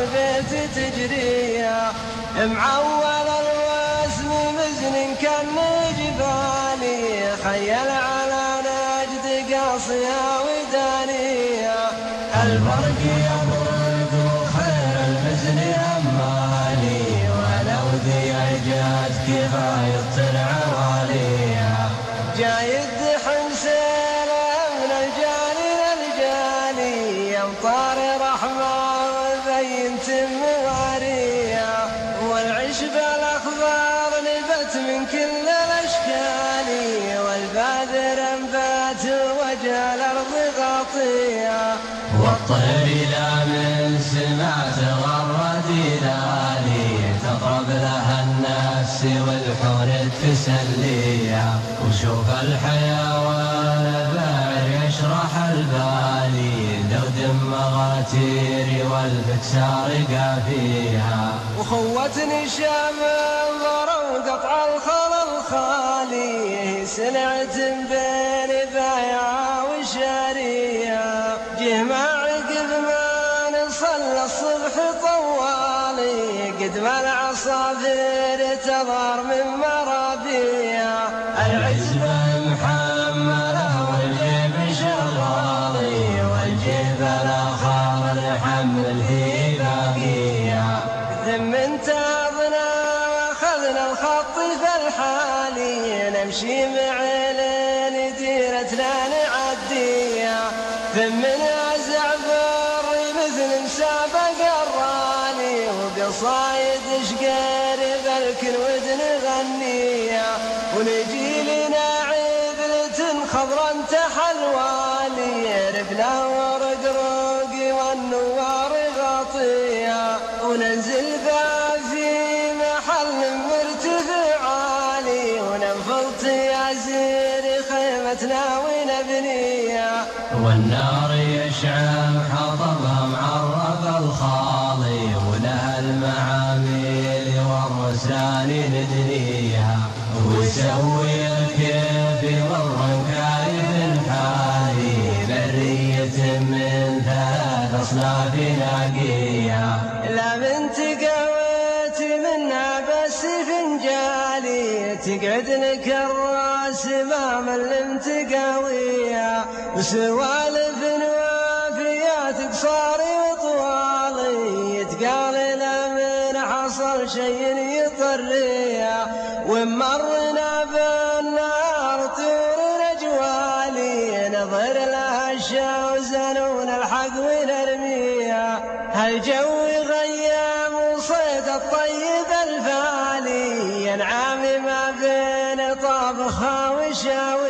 البيت تجري، معول الوسم مزن كالجبال، خيل على نجد قاصية ودانية. البرق يبرق وخير المزن همالي، ولو ذي الجاد كفاية العوالية. جاي الدحم سيله من الجاني للجاني، امطار رحمة وبينت موارية، والعشب الاخضر نبت من كل الاشكال، والباذر انبات وجه الارض غطية. والطير لا من سماء تغرد لالي، تضرب لها النفس والحور تسليها. وشوف الحيوان باعر يشرح البالي، لو دم مغاتير والبكسار قافيها. وخوتني شام ضروا قطع الخل الخالي، سلعة بين بايعة وشارية. جمع عقب ما نصلى الصبح طوالي، قد ما العصافير تظهر من مرابيها. العزبة محملة والجيب شغالي، والجيب الآخر الحمل هي باقية. ثم انتهضنا واخذنا الخط فالحالي، نمشي مع لين ديرتنا نعديها. ثم نازع بري مثل مسابق الرالي، وقصايد شقير بالكنود نغنيها. ونجي لنا عذلة خضرا تحلوالي، ربنا ورقرق والنوار غطيها. وننزل بها في محل مرتفع عالي، وننفض تيازير خيمتنا ونبنيها. والنار يشعل حطبها معرف الخالي، ولها المعاميل والرسال ندنيها. ويسوي الكيف والرنكاي في الحالي، برية من ثلاث أصناف ناقية. لا من تقويت منها بس فنجالي، تقعد لك الراس ما ملم تقاويها. وسوالف وافيات قصاري وطوالي، يتقال لا من حصل شيء يطريها. ومرنا بالنار طيور نجوالي، نظر لها الشوزن ونلحق ونرميها. هالجو غيم وصيد الطيب الفالي، ينعم ما بين طابخها وشاويها.